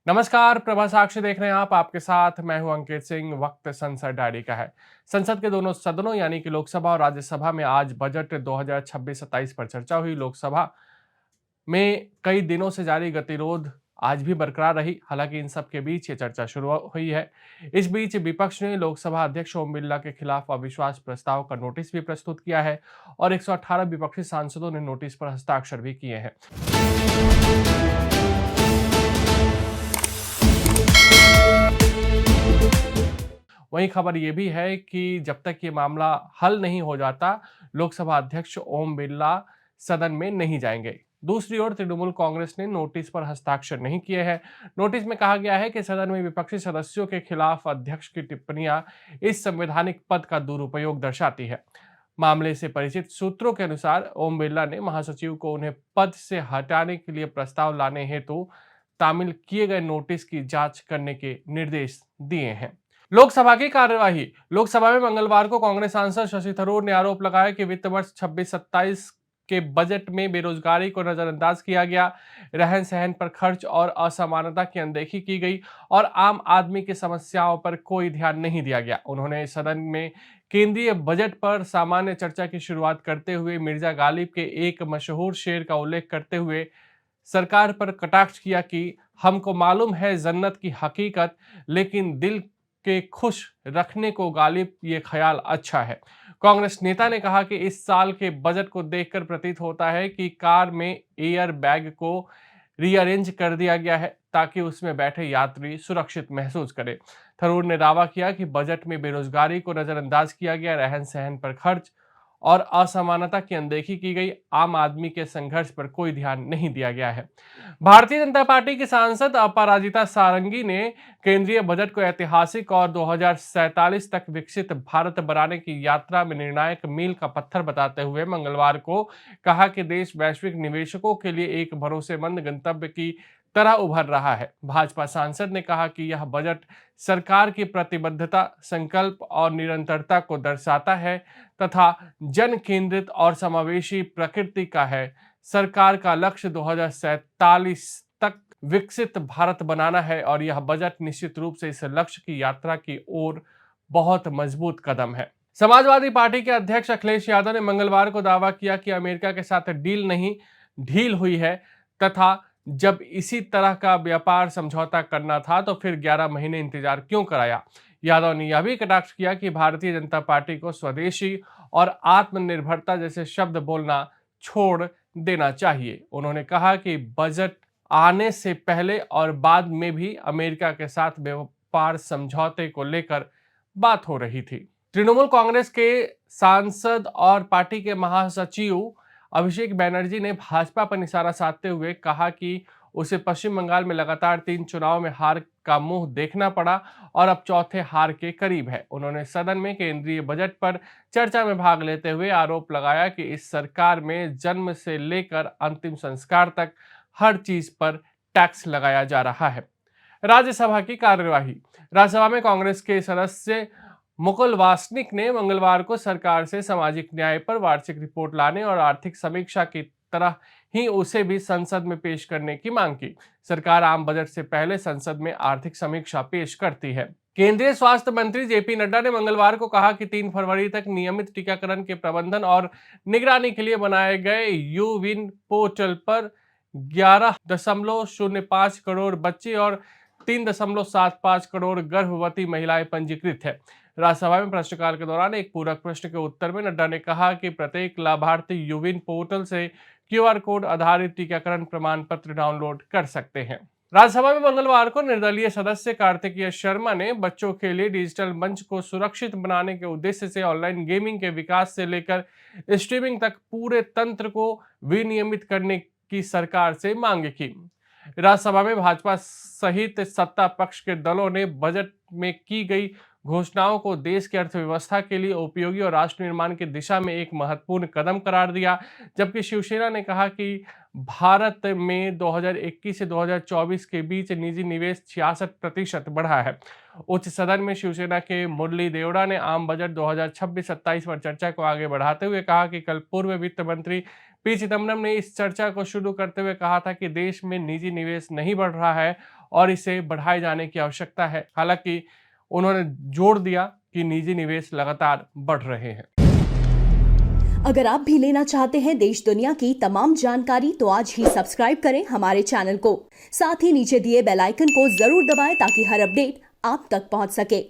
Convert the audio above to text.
नमस्कार, प्रभा साक्षी देख रहे हैं आप। आपके साथ मैं हूं अंकित सिंह। वक्त संसद डायरी का है। संसद के दोनों सदनों यानी कि लोकसभा और राज्यसभा में आज बजट 2026-27 पर चर्चा हुई। लोकसभा में कई दिनों से जारी गतिरोध आज भी बरकरार रही। हालांकि इन सब के बीच ये चर्चा शुरू हुई है। इस बीच विपक्ष ने लोकसभा अध्यक्ष ओम बिरला के खिलाफ अविश्वास प्रस्ताव का नोटिस भी प्रस्तुत किया है और 118 विपक्षी सांसदों ने नोटिस पर हस्ताक्षर भी किए हैं। वहीं खबर ये भी है कि जब तक ये मामला हल नहीं हो जाता, लोकसभा अध्यक्ष ओम बिरला सदन में नहीं जाएंगे। दूसरी ओर तृणमूल कांग्रेस ने नोटिस पर हस्ताक्षर नहीं किए हैं। नोटिस में कहा गया है कि सदन में विपक्षी सदस्यों के खिलाफ अध्यक्ष की टिप्पणियां इस संवैधानिक पद का दुरुपयोग दर्शाती है। मामले से परिचित सूत्रों के अनुसार ओम बिरला ने महासचिव को उन्हें पद से हटाने के लिए प्रस्ताव लाने हेतु तामील किए गए नोटिस की जांच करने के निर्देश दिए हैं। लोकसभा की कार्यवाही। लोकसभा में मंगलवार को कांग्रेस सांसद शशि थरूर ने आरोप लगाया कि वित्त वर्ष 26-27 के बजट में बेरोजगारी को नजरअंदाज किया गया, रहन सहन पर खर्च और असमानता की अनदेखी की गई और आम आदमी की समस्याओं पर कोई ध्यान नहीं दिया गया। उन्होंने सदन में केंद्रीय बजट पर सामान्य चर्चा की शुरुआत करते हुए मिर्जा गालिब के एक मशहूर शेर का उल्लेख करते हुए सरकार पर कटाक्ष किया कि हमको मालूम है जन्नत की हकीकत, लेकिन दिल के खुश रखने को गालिब ये ख्याल अच्छा है। कांग्रेस नेता ने कहा कि इस साल के बजट को देखकर प्रतीत होता है कि कार में एयर बैग को रीअरेंज कर दिया गया है ताकि उसमें बैठे यात्री सुरक्षित महसूस करें। थरूर ने दावा किया कि बजट में बेरोजगारी को नजरअंदाज किया गया, रहन सहन पर खर्च और असमानता की अनदेखी की गई, आम आदमी के संघर्ष पर कोई ध्यान नहीं दिया गया है। भारतीय जनता पार्टी की सांसद अपराजिता सारंगी ने केंद्रीय बजट को ऐतिहासिक और 2047 तक विकसित भारत बनाने की यात्रा में निर्णायक मील का पत्थर बताते हुए मंगलवार को कहा कि देश वैश्विक निवेशकों के लिए एक भरोसेमंद गंतव्य की तरह उभर रहा है। भाजपा सांसद ने कहा कि यह बजट सरकार की प्रतिबद्धता, संकल्प और निरंतरता को दर्शाता है तथा जन केंद्रित और समावेशी प्रकृति का है। सरकार का लक्ष्य 2047 तक विकसित भारत बनाना है और यह बजट निश्चित रूप से इस लक्ष्य की यात्रा की ओर बहुत मजबूत कदम है। समाजवादी पार्टी के अध्यक्ष अखिलेश यादव ने मंगलवार को दावा किया कि अमेरिका के साथ डील नहीं, ढील हुई है तथा जब इसी तरह का व्यापार समझौता करना था तो फिर 11 महीने इंतजार क्यों कराया। यादव ने यह भी कटाक्ष किया कि भारतीय जनता पार्टी को स्वदेशी और आत्मनिर्भरता जैसे शब्द बोलना छोड़ देना चाहिए। उन्होंने कहा कि बजट आने से पहले और बाद में भी अमेरिका के साथ व्यापार समझौते को लेकर बात हो रही थी। तृणमूल कांग्रेस के सांसद और पार्टी के महासचिव अभिषेक बैनर्जी ने भाजपा पर निशाना साधते हुए कहा कि उसे पश्चिम बंगाल में लगातार 3 चुनाव में हार का मुंह देखना पड़ा और अब चौथे हार के करीब है। उन्होंने सदन में केंद्रीय बजट पर चर्चा में भाग लेते हुए आरोप लगाया कि इस सरकार में जन्म से लेकर अंतिम संस्कार तक हर चीज पर टैक्स लगाया जा रहा है। राज्यसभा की कार्यवाही। राज्यसभा में कांग्रेस के सदस्य मुकुल वासनिक ने मंगलवार को सरकार से सामाजिक न्याय पर वार्षिक रिपोर्ट लाने और आर्थिक समीक्षा की तरह ही उसे भी संसद में पेश करने की मांग की। सरकार आम बजट से पहले संसद में आर्थिक समीक्षा पेश करती है। केंद्रीय स्वास्थ्य मंत्री जेपी नड्डा ने मंगलवार को कहा कि 3 फरवरी तक नियमित टीकाकरण के प्रबंधन और निगरानी के लिए बनाए गए यूविन पोर्टल पर 11.05 करोड़ बच्चे और 3.75 करोड़ गर्भवती महिलाएं पंजीकृत है। राज्यसभा में प्रश्नकाल के दौरान एक पूरक प्रश्न के उत्तर में नड्डा ने कहा कि प्रत्येक लाभार्थी यूविन पोर्टल से क्यूआर कोड आधारित टीकाकरण प्रमाण पत्र डाउनलोड कर सकते हैं। राज्यसभा में मंगलवार को निर्दलीय सदस्य कार्तिकेय शर्मा ने बच्चों के लिए डिजिटल मंच को सुरक्षित बनाने के उद्देश्य से ऑनलाइन गेमिंग के विकास से लेकर स्ट्रीमिंग तक पूरे तंत्र को विनियमित करने की सरकार से मांग की। राज्यसभा में भाजपा सहित सत्ता पक्ष के दलों ने बजट में की गई घोषणाओं को देश की अर्थव्यवस्था के लिए उपयोगी और राष्ट्र निर्माण की दिशा में एक महत्वपूर्ण कदम करार दिया, जबकि शिवसेना ने कहा कि भारत में 2021 से 2024 के बीच निजी निवेश 66% बढ़ा है। उच्च सदन में शिवसेना के मुरली देवड़ा ने आम बजट 2026-27 पर चर्चा को आगे बढ़ाते हुए कहा कि कल पूर्व वित्त मंत्री पी चिदम्बरम ने इस चर्चा को शुरू करते हुए कहा था कि देश में निजी निवेश नहीं बढ़ रहा है और इसे बढ़ाए जाने की आवश्यकता है। हालांकि उन्होंने जोर दिया कि निजी निवेश लगातार बढ़ रहे हैं। अगर आप भी लेना चाहते हैं देश दुनिया की तमाम जानकारी तो आज ही सब्सक्राइब करें हमारे चैनल को। साथ ही नीचे दिए बेल आइकन को जरूर दबाएं ताकि हर अपडेट आप तक पहुंच सके।